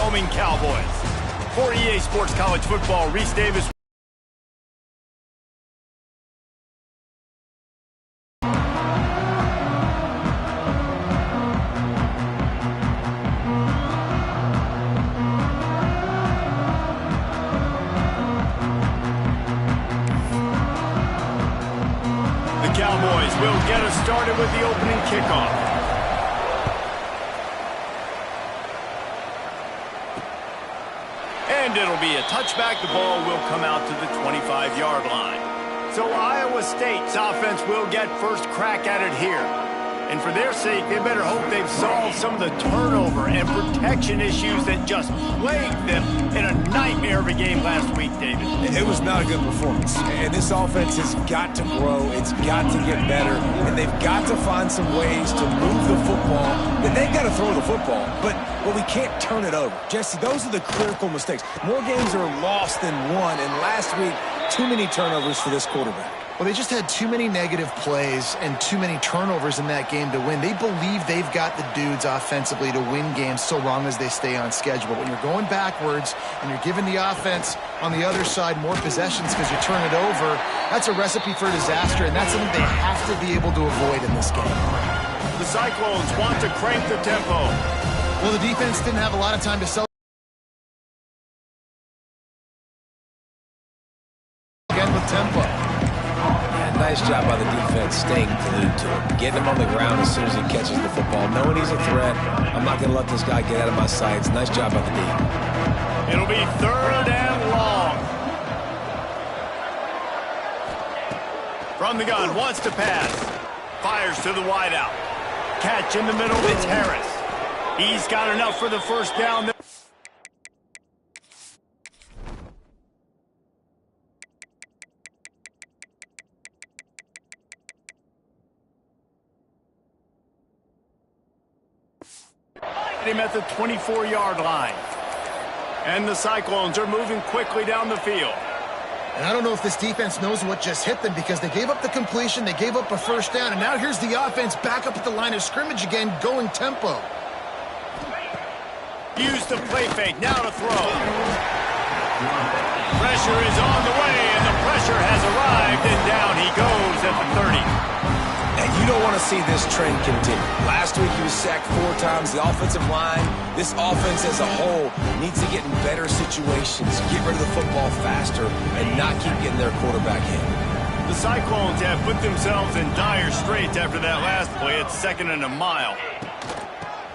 Wyoming Cowboys. For EA Sports College Football, Reese Davis. The Cowboys will get us started with the opening kickoff. And it'll be a touchback. The ball will come out to the 25-yard line. So Iowa State's offense will get first crack at it here. And for their sake, they better hope they've solved some of the turnover and protection issues that just plagued them in a nightmare of a game last week, David. It was not a good performance. And this offense has got to grow. It's got to get better. And they've got to find some ways to move the football. They've got to throw the football. But we can't turn it over. Jesse, those are the critical mistakes. More games are lost than won. And last week, too many turnovers for this quarterback. Well, they just had too many negative plays and too many turnovers in that game to win. They believe they've got the dudes offensively to win games so long as they stay on schedule. But when you're going backwards and you're giving the offense on the other side more possessions because you turn it over, that's a recipe for disaster, and that's something they have to be able to avoid in this game. The Cyclones want to crank the tempo. Well, the defense didn't have a lot of time to celebrate. Again with tempo. Nice job by the defense staying glued to him. Getting him on the ground as soon as he catches the football. Knowing he's a threat. I'm not going to let this guy get out of my sights. Nice job by the D. It'll be 3rd and long. From the gun, wants to pass. Fires to the wideout. Catch in the middle, it's Harris. He's got enough for the first down. Him at the 24-yard line. And the Cyclones are moving quickly down the field. And I don't know if this defense knows what just hit them because they gave up the completion, they gave up a first down, and now here's the offense back up at the line of scrimmage again, going tempo. Use the play fake, now to throw. Pressure is on the way, and the pressure has arrived, and down he goes at the 30. And you don't want to see this trend continue. Last week he was sacked 4 times. The offensive line, this offense as a whole, needs to get in better situations, get rid of the football faster, and not keep getting their quarterback hit. The Cyclones have put themselves in dire straits after that last play. It's 2nd and a mile.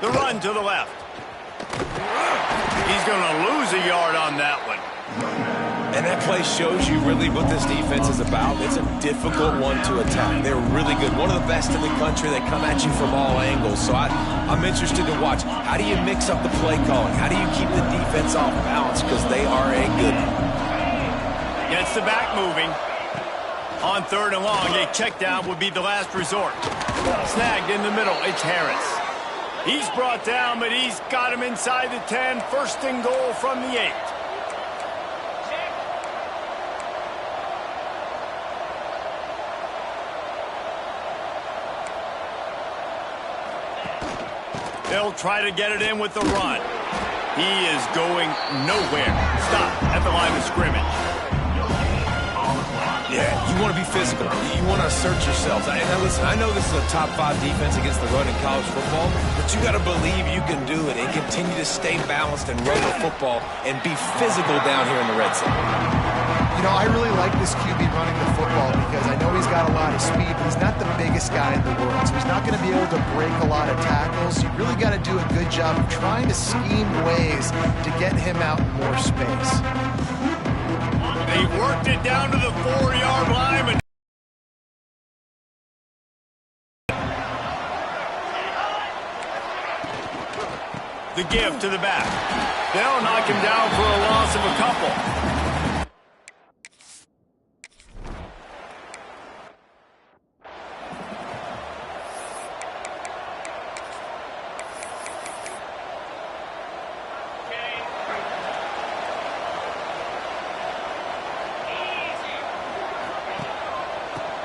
The run to the left. He's going to lose a yard on that one. And that play shows you really what this defense is about. It's a difficult one to attack. They're really good. One of the best in the country. They come at you from all angles. So I'm interested to watch. How do you mix up the play calling? How do you keep the defense off balance? Because they are a good one. Gets the back moving. On 3rd and long, a check down would be the last resort. Snagged in the middle, it's Harris. He's brought down, but he's got him inside the 10. 1st and goal from the 8. They'll try to get it in with the run. He is going nowhere. Stop at the line of scrimmage. Yeah, you want to be physical. You want to assert yourselves. And listen, I know this is a top 5 defense against the run in college football, but you got to believe you can do it and continue to stay balanced and run the football and be physical down here in the red zone. You know, I really like this QB running the football because I know he's got a lot of speed, but he's not the biggest guy in the world, so he's not going to be able to break a lot of tackles. You really got to do a good job of trying to scheme ways to get him out in more space. They worked it down to the 4-yard line, but the give to the back. They'll knock him down for a loss of a couple.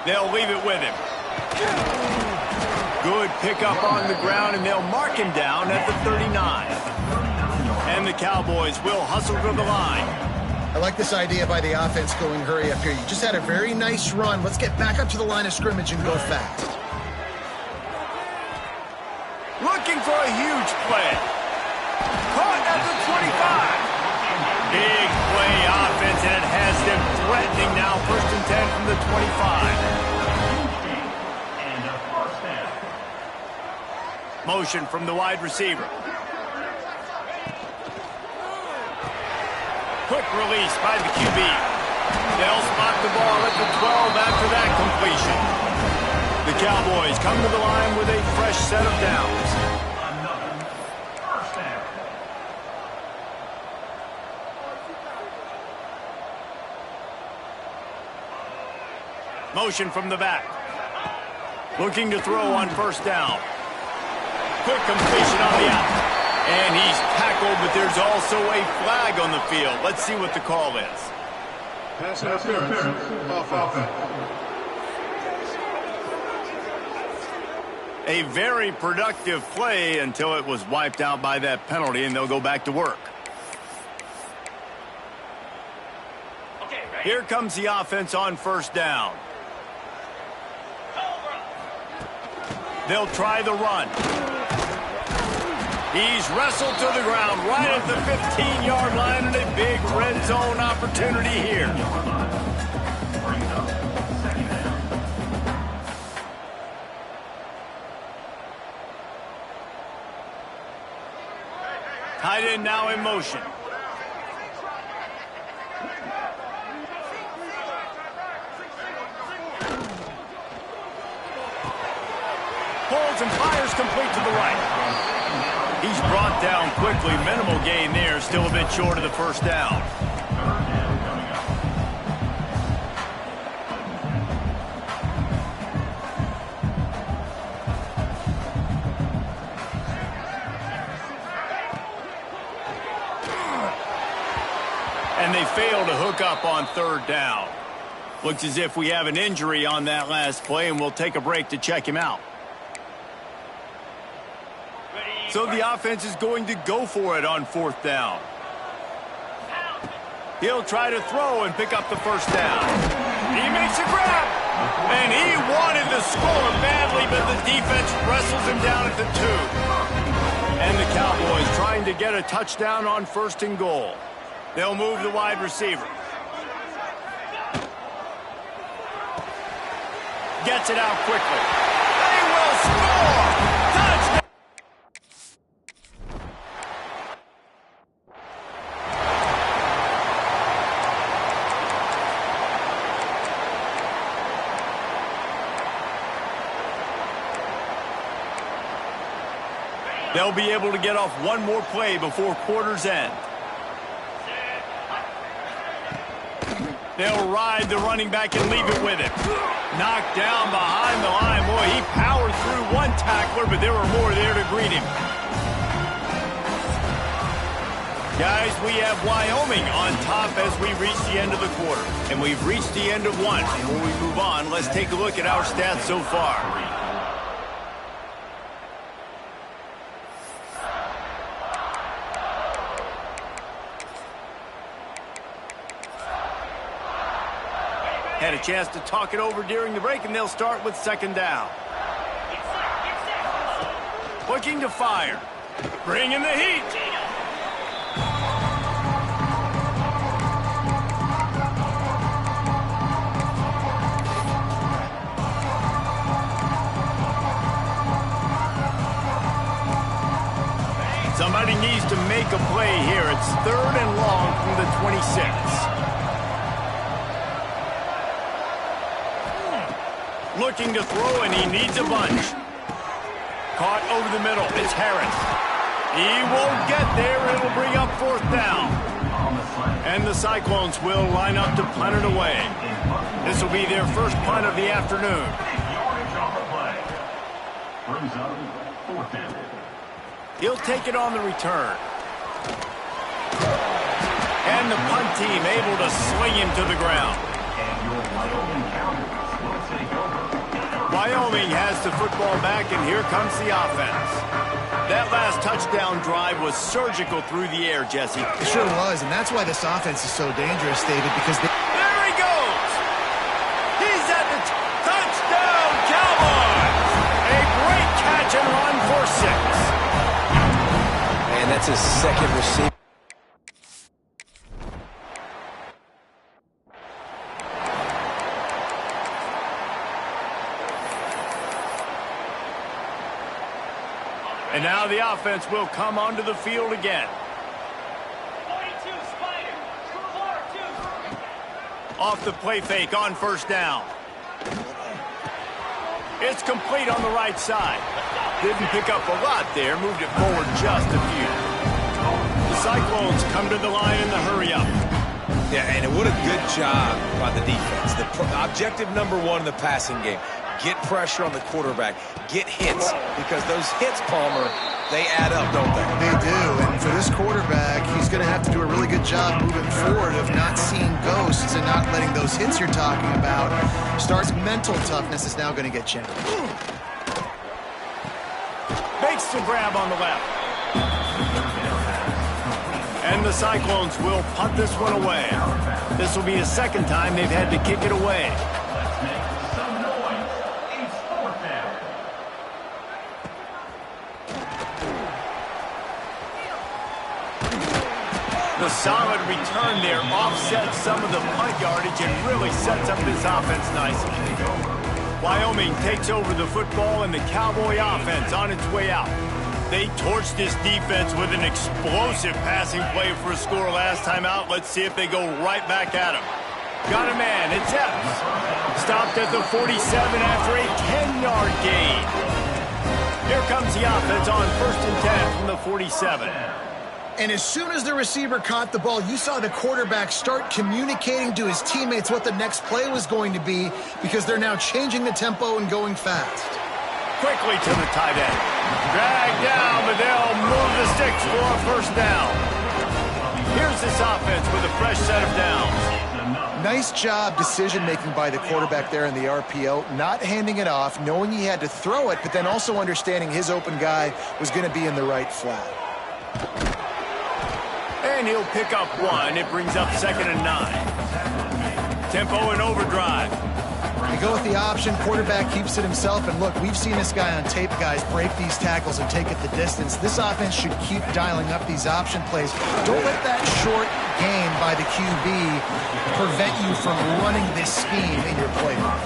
They'll leave it with him. Good pickup on the ground, and they'll mark him down at the 39. And the Cowboys will hustle to the line. I like this idea by the offense going hurry up here. You just had a very nice run. Let's get back up to the line of scrimmage and go fast. Looking for a huge play. Caught at the 25. Big play offense, and it has them threatening now. 1st and 10 from the 25. Motion from the wide receiver. Quick release by the QB. They'll spot the ball at the 12 after that completion. The Cowboys come to the line with a fresh set of downs. Motion from the back. Looking to throw on 1st down. Quick completion on the out. And he's tackled, but there's also a flag on the field. Let's see what the call is. Pass interference. Offense. A very productive play until it was wiped out by that penalty, and they'll go back to work. Here comes the offense on 1st down. They'll try the run. He's wrestled to the ground right at the 15-yard line, and a big red zone opportunity here. Tight end now in motion. Pulls and fires complete to the right. He's brought down quickly. Minimal gain there. Still a bit short of the 1st down. And they fail to hook up on 3rd down. Looks as if we have an injury on that last play, and we'll take a break to check him out. So the offense is going to go for it on 4th down. He'll try to throw and pick up the 1st down. He makes a grab. And he wanted to score badly, but the defense wrestles him down at the 2. And the Cowboys trying to get a touchdown on 1st and goal. They'll move the wide receiver. Gets it out quickly. They will score! Touchdown! They'll be able to get off one more play before quarter's end. They'll ride the running back and leave it with him. Knocked down behind the line. Boy, he powered through one tackler, but there were more there to greet him. Guys, we have Wyoming on top as we reach the end of the quarter. And we've reached the end of one. Before we move on, let's take a look at our stats so far. Had a chance to talk it over during the break, and they'll start with 2nd down. Looking to fire. Bringing the heat. Somebody needs to make a play here. It's 3rd and long from the 26. Looking to throw, and he needs a bunch. Caught over the middle. It's Harris. He won't get there. It'll bring up 4th down. And the Cyclones will line up to punt it away. This will be their first punt of the afternoon. He'll take it on the return. And the punt team able to swing him to the ground. Wyoming has the football back, and here comes the offense. That last touchdown drive was surgical through the air, Jesse. It sure was, and that's why this offense is so dangerous, David, because they... There he goes! He's at the touchdown, Cowboys! A great catch and run for 6. And that's his second receiver. And now the offense will come onto the field again. 42, Spider. 4-2. Off the play fake on first down. It's complete on the right side. Didn't pick up a lot there, moved it forward just a few. The Cyclones come to the line in the hurry-up. Yeah, and what a good job by the defense. The objective number one in the passing game. Get pressure on the quarterback. Get hits. Because those hits, Palmer, they add up, don't they? They do, and for this quarterback, he's going to have to do a really good job moving forward of not seeing ghosts and not letting those hits you're talking about. Star's mental toughness is now going to get challenged. Makes the grab on the left. And the Cyclones will punt this one away. This will be the second time they've had to kick it away. The solid return there offsets some of the punt yardage and really sets up this offense nicely. Wyoming takes over the football and the Cowboy offense on its way out. They torched this defense with an explosive passing play for a score last time out. Let's see if they go right back at him. Got a man, it's Epps. Stopped at the 47 after a 10-yard gain. Here comes the offense on 1st and 10 from the 47. And as soon as the receiver caught the ball, you saw the quarterback start communicating to his teammates what the next play was going to be because they're now changing the tempo and going fast. Quickly to the tight end. Dragged down, but they'll move the sticks for a first down. Here's this offense with a fresh set of downs. Nice job decision-making by the quarterback there in the RPO, not handing it off, knowing he had to throw it, but then also understanding his open guy was going to be in the right flat. And he'll pick up one. It brings up 2nd and 9. Tempo and overdrive. They go with the option. Quarterback keeps it himself. And look, we've seen this guy on tape, guys, break these tackles and take it the distance. This offense should keep dialing up these option plays. Don't let that short gain by the QB prevent you from running this scheme in your playbook.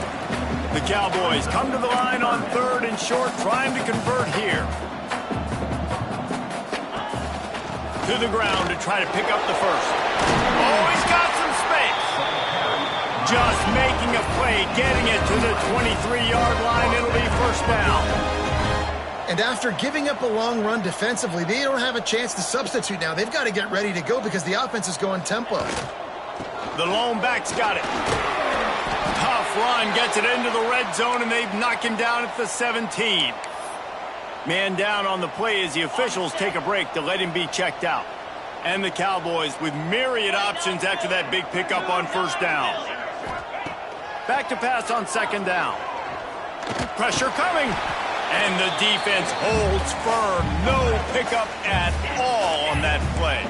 The Cowboys come to the line on 3rd and short, trying to convert here. To the ground to try to pick up the first. Oh, he's got some space. Just making a play, getting it to the 23-yard line. It'll be first down. And after giving up a long run defensively, they don't have a chance to substitute now. They've got to get ready to go because the offense is going tempo. The lone back's got it. Tough run, gets it into the red zone, and they've knocked him down at the 17. Man down on the play as the officials take a break to let him be checked out. And the Cowboys with myriad options after that big pickup on first down. Back to pass on 2nd down. Pressure coming. And the defense holds firm. No pickup at all on that play.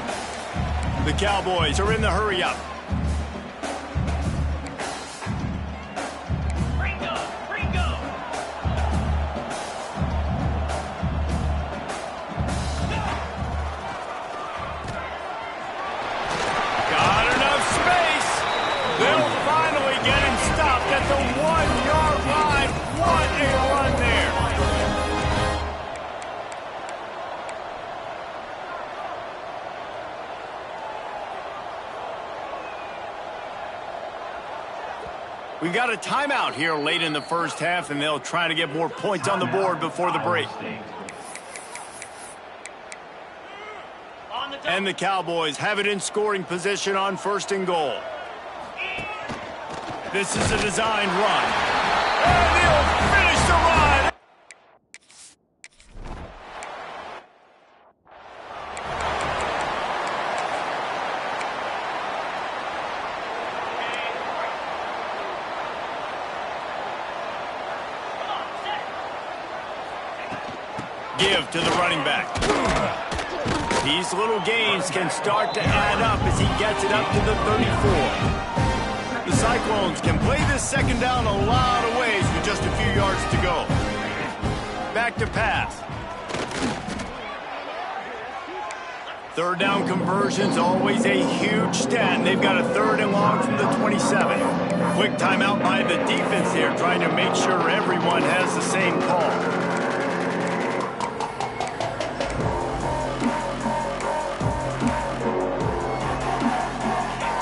The Cowboys are in the hurry-up. At the 1-yard line. What a run there. We got a timeout here late in the first half, and they'll try to get more points on the board before the break. And the Cowboys have it in scoring position on 1st and goal. This is a designed run. And he'll finish the run. give to the running back. These little gains can start to add up as he gets it up to the 34. The Cyclones can play this second down a lot of ways with just a few yards to go. Back to pass. Third down conversion's always a huge stat. They've got a 3rd and long from the 27. Quick timeout by the defense here, trying to make sure everyone has the same call.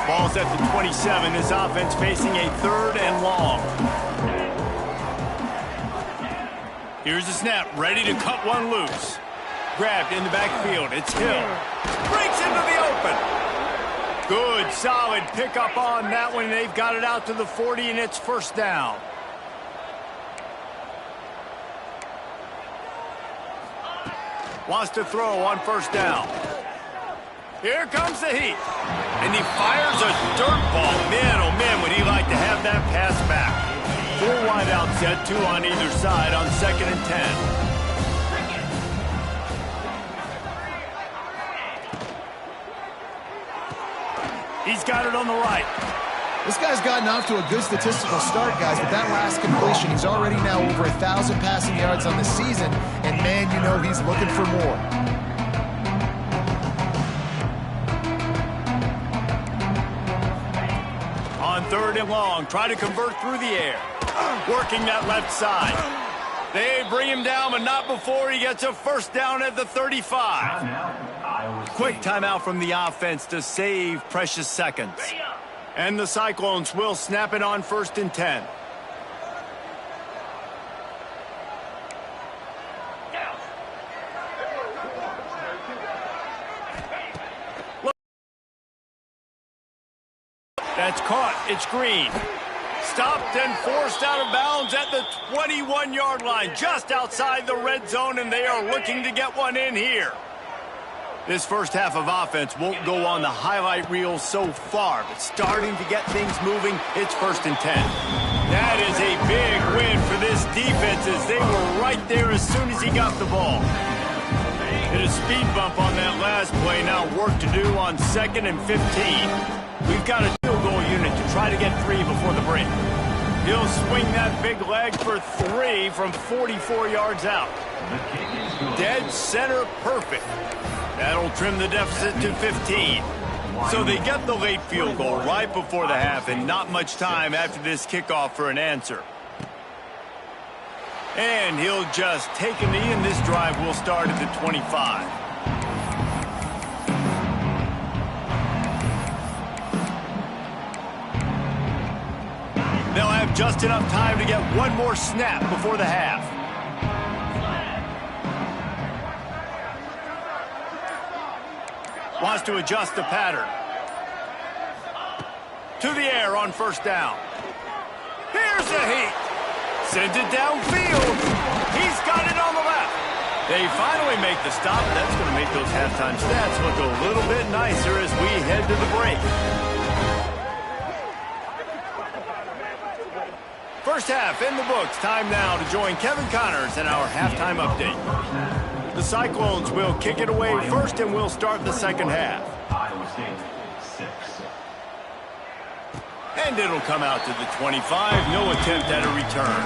Ball's at the 27. This offense facing a 3rd and long. Here's the snap, ready to cut one loose. Grabbed in the backfield. It's Hill. Breaks into the open. Good, solid pickup on that one. They've got it out to the 40, and it's first down. Wants to throw on first down. Here comes the heat. And he fires a dirt ball. Man, oh man, would he like to have that pass back. 4 wide out set, 2 on either side on 2nd and 10. He's got it on the right. This guy's gotten off to a good statistical start, guys, with that last completion. He's already now over 1,000 passing yards on the season, and man, you know he's looking for more. On 3rd and long, try to convert through the air. Working that left side. They bring him down, but not before he gets a first down at the 35. Quick timeout from the offense to save precious seconds. And the Cyclones will snap it on 1st and 10. That's caught. It's Green. Stopped and forced out of bounds at the 21-yard line, just outside the red zone, and they are looking to get one in here. This first half of offense won't go on the highlight reel so far, but starting to get things moving, it's 1st and 10. That is a big win for this defense as they were right there as soon as he got the ball. Hit a speed bump on that last play. Now work to do on 2nd and 15. We've got a field goal unit to try to get 3 before the break. He'll swing that big leg for 3 from 44 yards out. Dead center perfect. That'll trim the deficit to 15. So they get the late field goal right before the half and not much time after this kickoff for an answer. And he'll just take a knee, and this drive will start at the 25. They'll have just enough time to get one more snap before the half. Wants to adjust the pattern. To the air on first down. Here's the heat. Sends it downfield. He's got it on the left. They finally make the stop. That's going to make those halftime stats look a little bit nicer as we head to the break. First half in the books. Time now to join Kevin Connors in our halftime update. The Cyclones will kick it away first, and we'll start the second half. And it'll come out to the 25. No attempt at a return.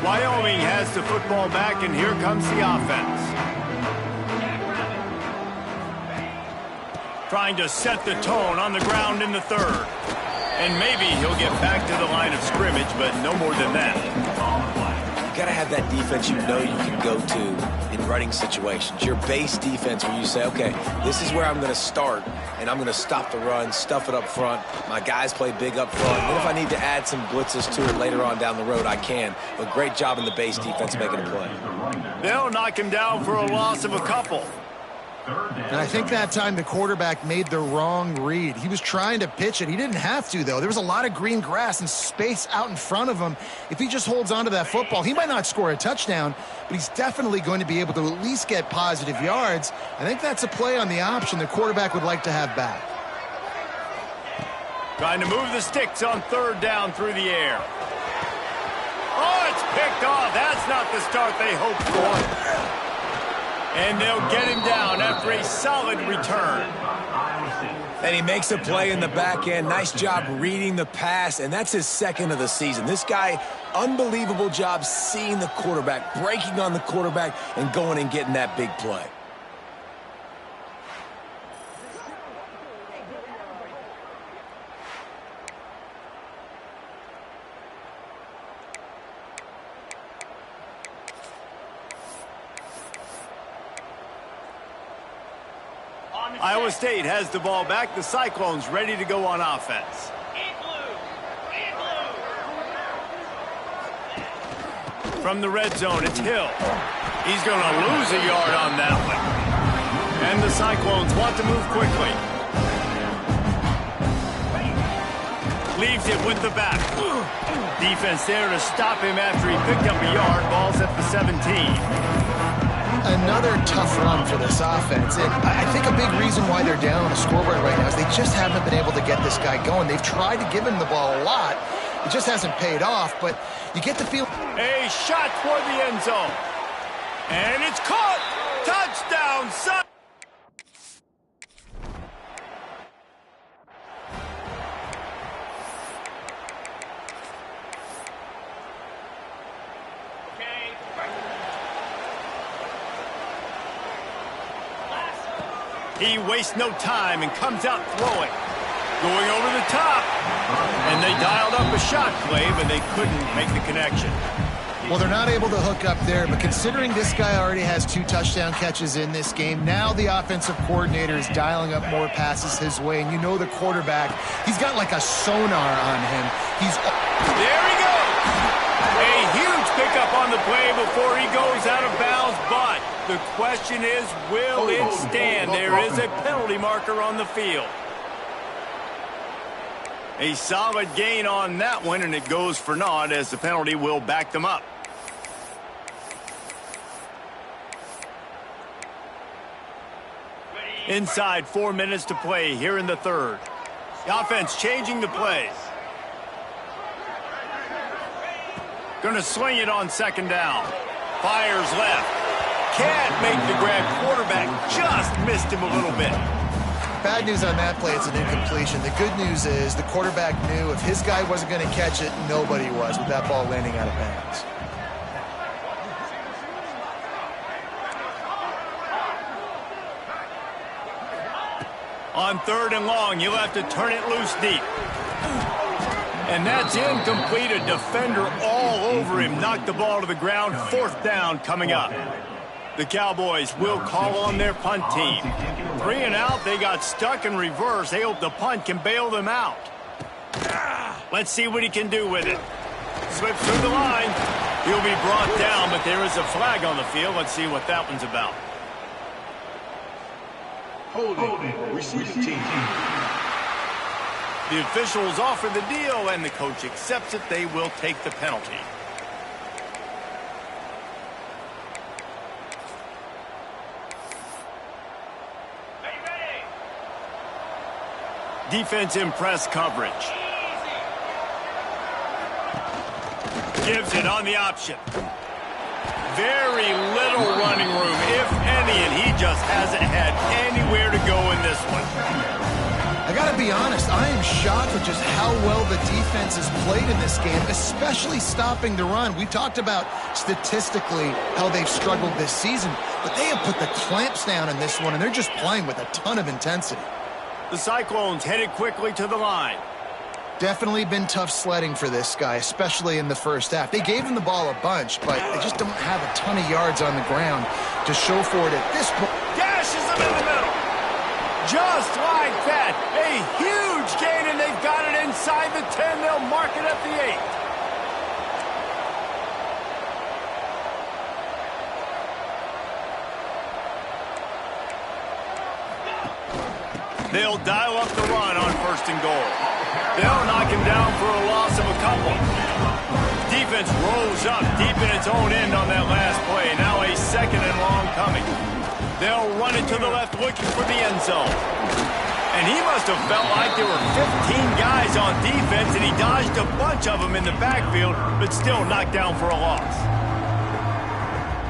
Wyoming has the football back, and here comes the offense. Trying to set the tone on the ground in the 3rd. And maybe he'll get back to the line of scrimmage, but no more than that. You got to have that defense you know you can go to in running situations. Your base defense where you say, okay, this is where I'm going to start, and I'm going to stop the run, stuff it up front. My guys play big up front. And if I need to add some blitzes to it later on down the road, I can. But great job in the base defense making a play. They'll knock him down for a loss of a couple. And I think that time the quarterback made the wrong read. He was trying to pitch it. He didn't have to, though. There was a lot of green grass and space out in front of him. If he just holds on to that football, he might not score a touchdown, but he's definitely going to be able to at least get positive yards. I think that's a play on the option the quarterback would like to have back. Trying to move the sticks on 3rd down through the air. Oh, it's picked off. That's not the start they hoped for. And they'll get him down after a solid return. And he makes a play in the back end. Nice job reading the pass, and that's his second of the season. This guy, unbelievable job seeing the quarterback, breaking on the quarterback, and going and getting that big play. Iowa State has the ball back. The Cyclones ready to go on offense. From the red zone, it's Hill. He's going to lose a yard on that one. And the Cyclones want to move quickly. Leaves it with the back. Defense there to stop him after he picked up a yard. Ball's at the 17. Another tough run for this offense, and I think a big reason why they're down on the scoreboard right now is they just haven't been able to get this guy going. They've tried to give him the ball a lot. It just hasn't paid off, but you get the feel. A shot toward the end zone. And it's caught! Touchdown, son! He wastes no time and comes out throwing. Going over the top. And they dialed up a shot play, but they couldn't make the connection. Well, they're not able to hook up there, but considering this guy already has 2 touchdown catches in this game, now the offensive coordinator is dialing up more passes his way, and you know the quarterback, he's got like a sonar on him. There he goes! A huge pickup on the play before he goes out of bounds, but the question is, will it stand? There is a penalty marker on the field. A solid gain on that one, and it goes for naught as the penalty will back them up. Inside 4 minutes to play here in the third. The offense changing the plays. Going to sling it on second down. Fires left. Can't make the grab. Quarterback just missed him a little bit. Bad news on that play, it's an incompletion. The good news is the quarterback knew if his guy wasn't going to catch it, nobody was with that ball landing out of bounds. On 3rd and long, you'll have to turn it loose deep. And that's incomplete. A defender all over him. Knocked the ball to the ground. 4th down coming up. The Cowboys will call on their punt team. 3 and out. They got stuck in reverse. They hope the punt can bail them out. Let's see what he can do with it. Slips through the line. He'll be brought down, but there is a flag on the field. Let's see what that one's about. Holding. Receiving team. The officials offer the deal, and the coach accepts it. They will take the penalty. Defense in press coverage. Gives it on the option. Very little running room, if any, and he just hasn't had anywhere to go in this one. I got to be honest, I am shocked with just how well the defense has played in this game, especially stopping the run. We talked about statistically how they've struggled this season, but they have put the clamps down in this one, and they're just playing with a ton of intensity. The Cyclones headed quickly to the line. Definitely been tough sledding for this guy, especially in the first half. They gave him the ball a bunch, but they just don't have a ton of yards on the ground to show for it at this point. Dashes him in the middle. Just like that. A huge gain, and they've got it inside the 10. They'll mark it at the 8. They'll dial up the run on 1st and goal. They'll knock him down for a loss of a couple. Defense rolls up deep in its own end on that last play. Now a 2nd and long coming. They'll run it to the left looking for the end zone. And he must have felt like there were 15 guys on defense, and he dodged a bunch of them in the backfield, but still knocked down for a loss.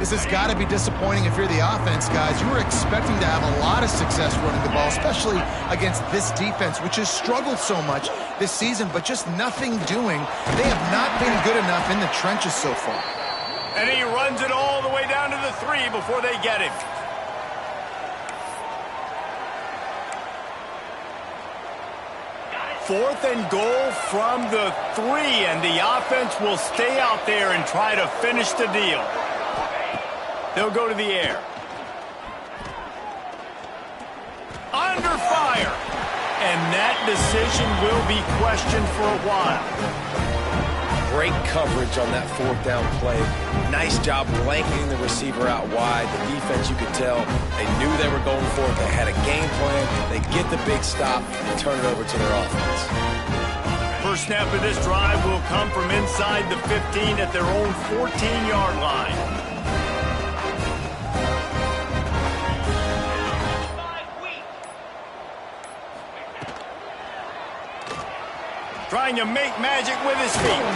This has got to be disappointing if you're the offense, guys. You were expecting to have a lot of success running the ball, especially against this defense, which has struggled so much this season, but just nothing doing. They have not been good enough in the trenches so far. And he runs it all the way down to the 3 before they get him. Fourth and goal from the 3, and the offense will stay out there and try to finish the deal. They'll go to the air. Under fire. And that decision will be questioned for a while. Great coverage on that 4th down play. Nice job blanketing the receiver out wide. The defense, you could tell, they knew they were going for it. They had a game plan. They get the big stop and turn it over to their offense. First snap of this drive will come from inside the 15 at their own 14-yard line. Trying to make magic with his feet.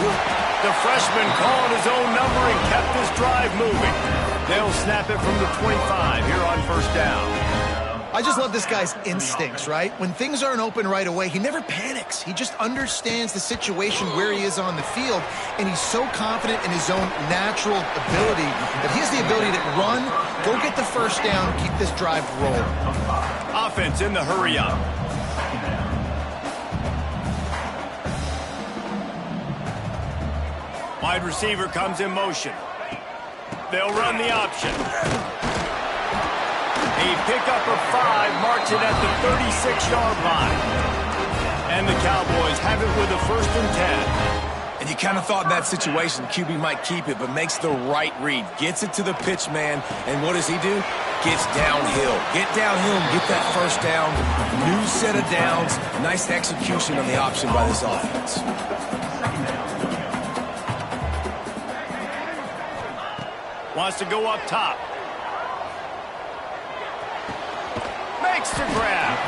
The freshman called his own number and kept this drive moving. They'll snap it from the 25 here on first down. I just love this guy's instincts, right? When things aren't open right away, he never panics. He just understands the situation where he is on the field, and he's so confident in his own natural ability that he has the ability to run, go get the first down, keep this drive rolling. Offense in the hurry up. Wide receiver comes in motion. They'll run the option. A pickup of 5 marks it at the 36-yard line. And the Cowboys have it with a 1st and 10. And you kind of thought in that situation QB might keep it, but makes the right read. Gets it to the pitch man, and what does he do? Gets downhill. Get downhill and get that first down. New set of downs. Nice execution on the option by this offense. Wants to go up top. Makes the grab.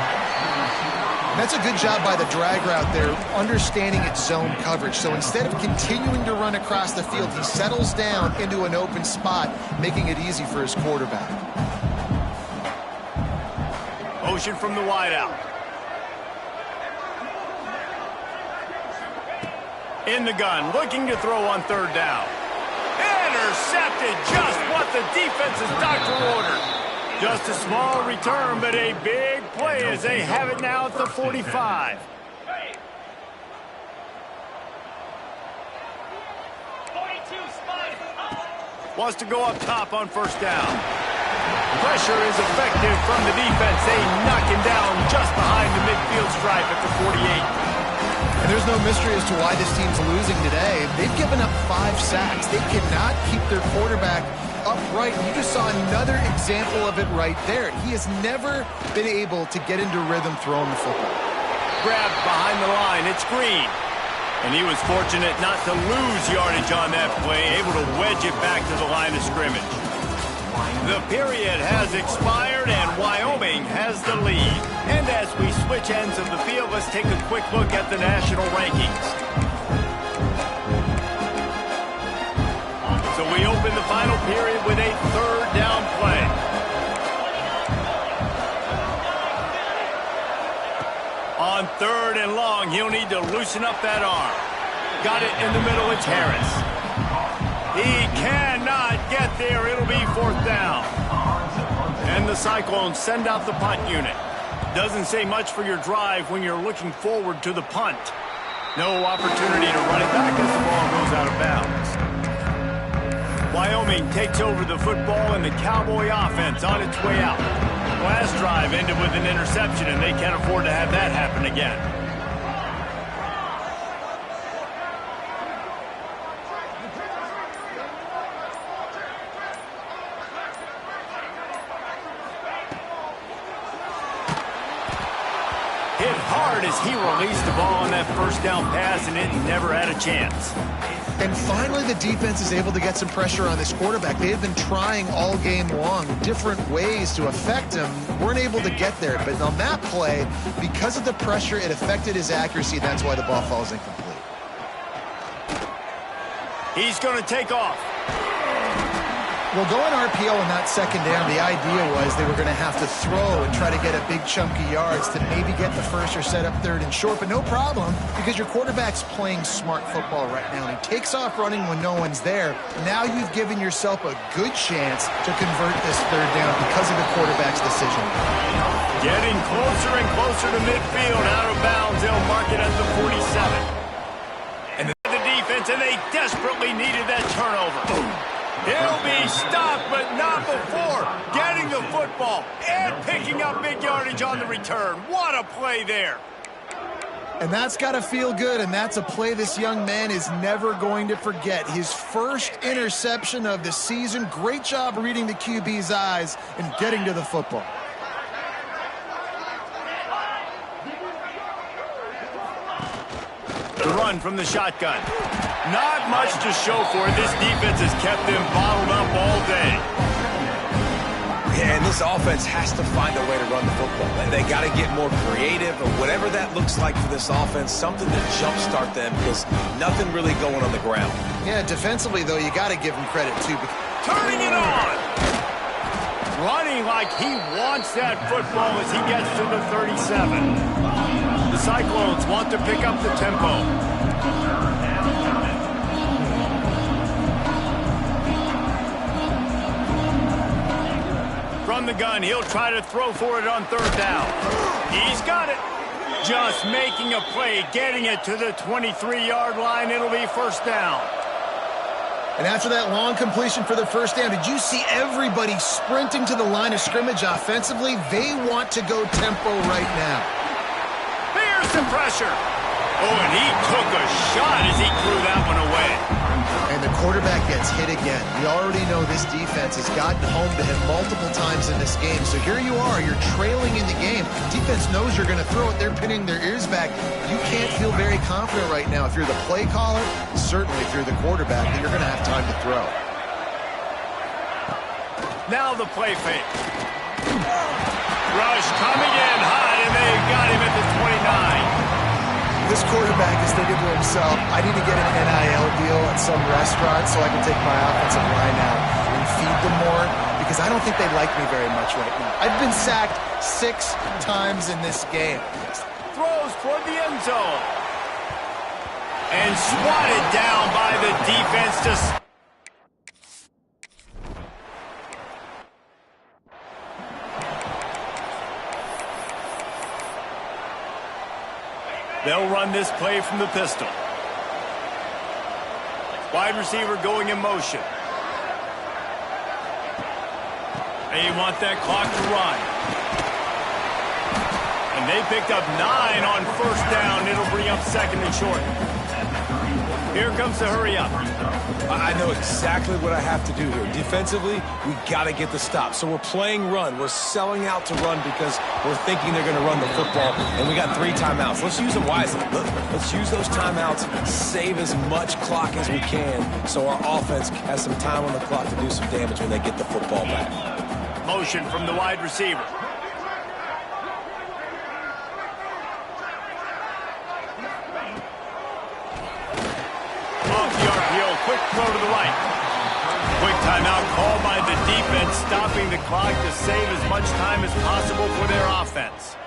That's a good job by the drag route there, understanding its zone coverage. So instead of continuing to run across the field, he settles down into an open spot, making it easy for his quarterback. Motion from the wideout. In the gun, looking to throw on 3rd down. Intercepted, just what the defense's doctor ordered. Just a small return, but a big play as they have it now at the 45. Wants to go up top on 1st down. Pressure is effective from the defense. They knock him down just behind the midfield stripe at the 48. And there's no mystery as to why this team's losing today. They've given up 5 sacks. They cannot keep their quarterback upright. You just saw another example of it right there. He has never been able to get into rhythm throwing the football. Grabbed behind the line. It's Green. And he was fortunate not to lose yardage on that play, able to wedge it back to the line of scrimmage. The period has expired, and Wyoming has the lead. And as we switch ends of the field, let's take a quick look at the national rankings. So we open the final period with a 3rd down play. On 3rd and long, he'll need to loosen up that arm. Got it in the middle, it's Harris. He cannot get there. It'll be 4th down. And the Cyclones send out the punt unit. Doesn't say much for your drive when you're looking forward to the punt. No opportunity to run it back as the ball goes out of bounds. Wyoming takes over the football, and the Cowboy offense on its way out. Last drive ended with an interception, and they can't afford to have that happen again. Hit hard as he released the ball on that 1st down pass, and it never had a chance. And finally, the defense is able to get some pressure on this quarterback. They have been trying all game long different ways to affect him. Weren't able to get there. But on that play, because of the pressure, it affected his accuracy. That's why the ball falls incomplete. He's going to take off. Well, going RPO on that second down, the idea was they were going to have to throw and try to get a big chunk of yards to maybe get the first or set up third and short, but no problem because your quarterback's playing smart football right now, and he takes off running when no one's there. Now you've given yourself a good chance to convert this third down because of the quarterback's decision. Getting closer and closer to midfield, out of bounds. They'll mark it at the 47. And the defense, and they desperately needed that turnover. He'll be stopped, but not before getting the football and picking up big yardage on the return. What a play there. And that's got to feel good, and that's a play this young man is never going to forget. His first interception of the season. Great job reading the QB's eyes and getting to the football. The run from the shotgun. Not much to show for it. This defense has kept them bottled up all day. Yeah, and this offense has to find a way to run the football. And they got to get more creative, or whatever that looks like for this offense, something to jumpstart them, because nothing really going on the ground. Yeah, defensively, though, you got to give him credit, too. Turning it on. Running like he wants that football as he gets to the 37. The Cyclones want to pick up the tempo. From the gun, he'll try to throw for it on third down. He's got it. Just making a play, getting it to the 23-yard line. It'll be first down. And after that long completion for the first down, did you see everybody sprinting to the line of scrimmage offensively? They want to go tempo right now. Here's the pressure. Oh, and he took a shot as he threw that one away. And the quarterback gets hit again. We already know this defense has gotten home to him multiple times in this game. So here you are, you're trailing in the game. Defense knows you're going to throw it. They're pinning their ears back. You can't feel very confident right now if you're the play caller, certainly if you're the quarterback, that you're going to have time to throw. Now the play fake. Rush coming in hot, and they've got him at the 29. This quarterback is thinking to himself, I need to get an NIL deal at some restaurant so I can take my offensive line out and feed them more, because I don't think they like me very much right now. I've been sacked 6 times in this game. Throws toward the end zone. And swatted down by the defense to... They'll run this play from the pistol. Wide receiver going in motion. They want that clock to run. And they picked up 9 on first down. It'll bring up second and short. Here comes the hurry up. I know exactly what I have to do here. Defensively, we got to get the stop. So we're playing run. We're selling out to run because we're thinking they're going to run the football, and we got 3 timeouts. Let's use them wisely. Let's use those timeouts, save as much clock as we can so our offense has some time on the clock to do some damage when they get the football back. Motion from the wide receiver. Off the RPO, quick throw to the right. Quick timeout called by the defense, stopping the clock to save as much time as possible for their offense.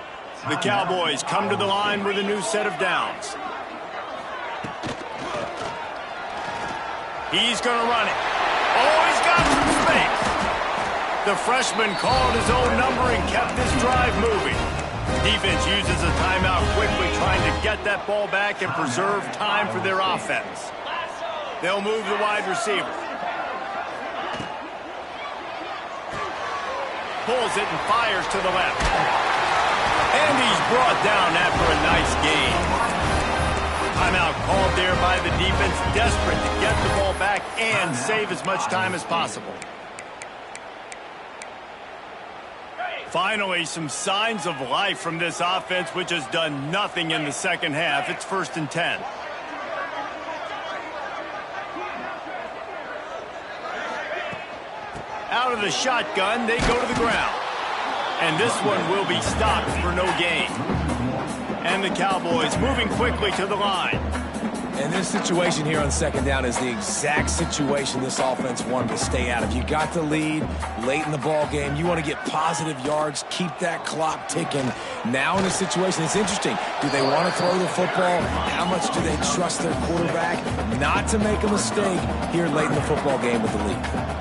The Cowboys come to the line with a new set of downs. He's going to run it. Oh, he's got some space. The freshman called his own number and kept this drive moving. Defense uses a timeout quickly, trying to get that ball back and preserve time for their offense. They'll move the wide receiver. Pulls it and fires to the left. And he's brought down after a nice gain. Timeout called there by the defense, desperate to get the ball back and save as much time as possible. Finally, some signs of life from this offense, which has done nothing in the second half. It's 1st and 10. the shotgun, they go to the ground. And this one will be stopped for no gain. And the Cowboys moving quickly to the line. And this situation here on second down is the exact situation this offense wanted to stay out of. You got the lead late in the ball game. You want to get positive yards, keep that clock ticking. Now in this situation, it's interesting. Do they want to throw the football? How much do they trust their quarterback not to make a mistake here late in the football game with the lead?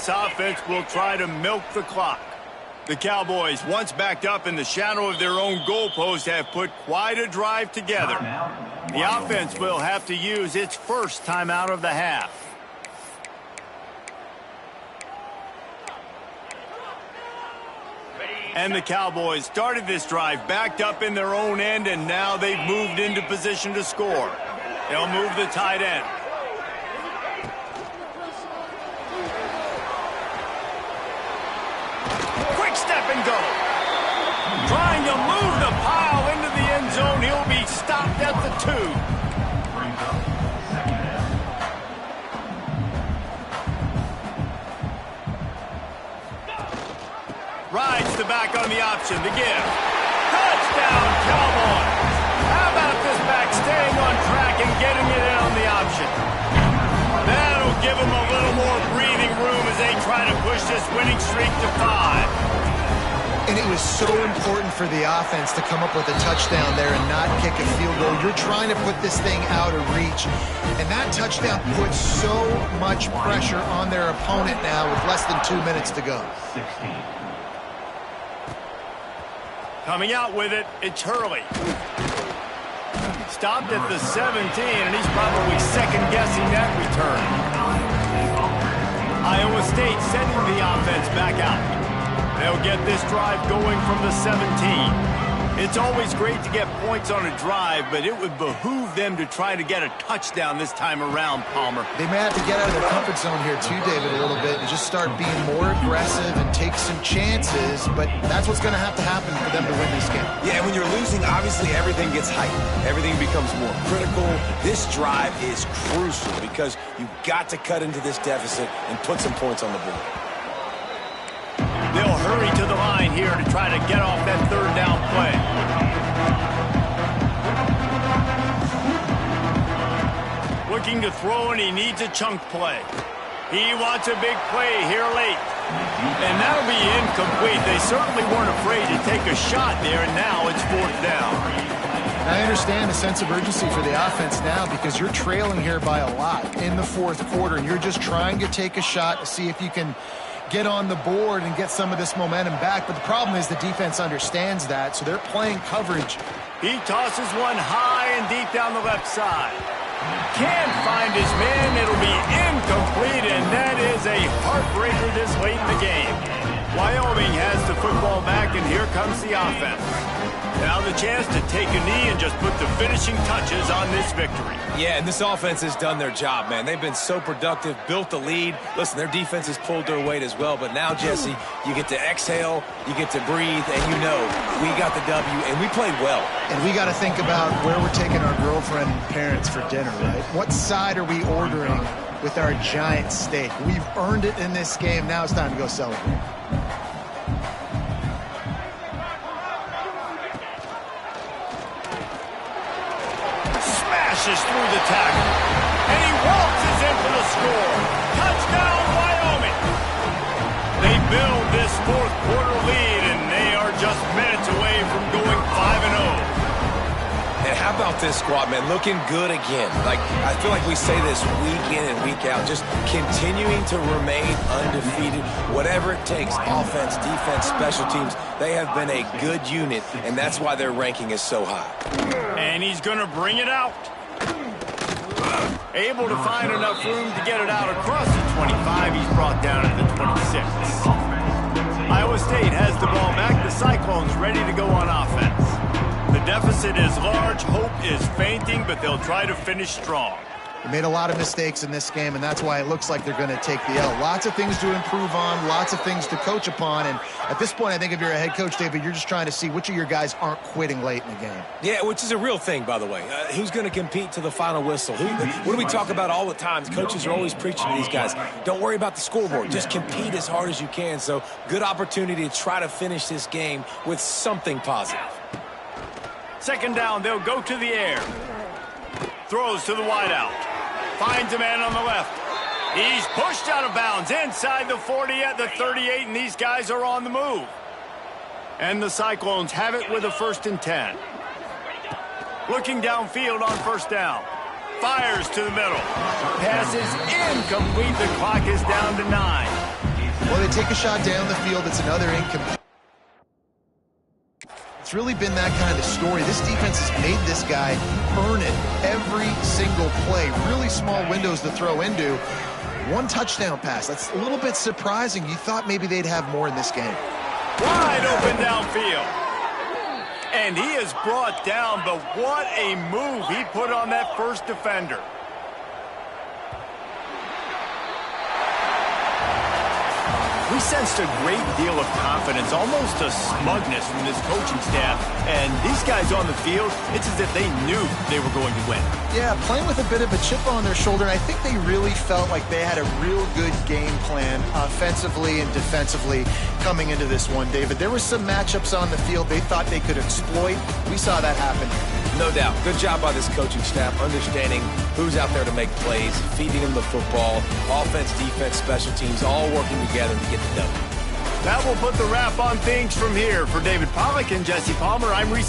Offense will try to milk the clock. The Cowboys, once backed up in the shadow of their own goalpost, have put quite a drive together. The offense will have to use its first timeout of the half. And the Cowboys started this drive backed up in their own end, and now they've moved into position to score. They'll move the tight end. And go. Trying to move the pile into the end zone. He'll be stopped at the 2. Rides the back on the option. The give. Touchdown, Cowboys. How about this back staying on track and getting it in on the option? That'll give them a little more breathing room as they try to push this winning streak to 5. And it was so important for the offense to come up with a touchdown there and not kick a field goal. You're trying to put this thing out of reach. And that touchdown puts so much pressure on their opponent now with less than 2 minutes to go. 16. Coming out with it, it's Hurley. Stopped at the 17, and he's probably second-guessing that return. Iowa State sending the offense back out. They'll get this drive going from the 17. It's always great to get points on a drive, but it would behoove them to try to get a touchdown this time around, Palmer. They may have to get out of their comfort zone here too, David, a little bit, and just start being more aggressive and take some chances, but that's what's going to happen for them to win this game. Yeah, when you're losing, obviously everything gets heightened. Everything becomes more critical. This drive is crucial because you've got to cut into this deficit and put some points on the board. They'll hurry to the line here to try to get off that third down play. Looking to throw, and he needs a chunk play. He wants a big play here late. And that'll be incomplete. They certainly weren't afraid to take a shot there, and now it's 4th down. I understand the sense of urgency for the offense now because you're trailing here by a lot in the 4th quarter, and you're just trying to take a shot to see if you can get on the board and get some of this momentum back. But the problem is the defense understands that, so they're playing coverage. He tosses one high and deep down the left side. Can't find his man. It'll be incomplete, and that is a heartbreaker this late in the game. Wyoming has the football back, and here comes the offense. Now the chance to take a knee and just put the finishing touches on this victory. Yeah, and this offense has done their job, man. They've been so productive, built the lead. Listen, their defense has pulled their weight as well. But now, Jesse, you get to exhale, you get to breathe, and you know we got the W, and we played well. And we got to think about where we're taking our girlfriend and parents for dinner, right? What side are we ordering with our giant steak? We've earned it in this game. Now it's time to go celebrate. Through the tackle, and he waltzes in for the score. Touchdown, Wyoming. They build this 4th quarter lead, and they are just minutes away from going 5-0. And how about this squad, man? Looking good again. Like, I feel like we say this week in and week out, just continuing to remain undefeated, whatever it takes, offense, defense, special teams. They have been a good unit, and that's why their ranking is so high. And he's going to bring it out. Able to find enough room to get it out across the 25. He's brought down at the 26. Iowa State has the ball back. The Cyclones ready to go on offense. The deficit is large, hope is fainting, but they'll try to finish strong. They made a lot of mistakes in this game, and that's why it looks like they're going to take the L. Lots of things to improve on, lots of things to coach upon, and at this point, I think if you're a head coach, David, you're just trying to see which of your guys aren't quitting late in the game. Yeah, which is a real thing, by the way. Who's going to compete to the final whistle? What do we talk about all the time? Coaches are always preaching to these guys. Don't worry about the scoreboard. Just compete as hard as you can. So good opportunity to try to finish this game with something positive. Second down, they'll go to the air. Throws to the wideout. Finds a man on the left. He's pushed out of bounds inside the 40 at the 38, and these guys are on the move. And the Cyclones have it with a 1st and 10. Looking downfield on first down. Fires to the middle. Pass is incomplete. The clock is down to 9. Well, they take a shot down the field. It's another incomplete. It's really been that kind of story. This defense has made this guy earn it every single play. Really small windows to throw into. 1 touchdown pass. That's a little bit surprising. You thought maybe they'd have more in this game. Wide open downfield. And he is brought down, but what a move he put on that first defender. We sensed a great deal of confidence, almost a smugness from this coaching staff. And these guys on the field, it's as if they knew they were going to win. Yeah, playing with a bit of a chip on their shoulder. And I think they really felt like they had a real good game plan offensively and defensively coming into this one, David. There were some matchups on the field they thought they could exploit. We saw that happen. No doubt. Good job by this coaching staff, understanding who's out there to make plays, feeding them the football, offense, defense, special teams, all working together to get the W. That will put the wrap on things from here. For David Pollack and Jesse Palmer, I'm Reese.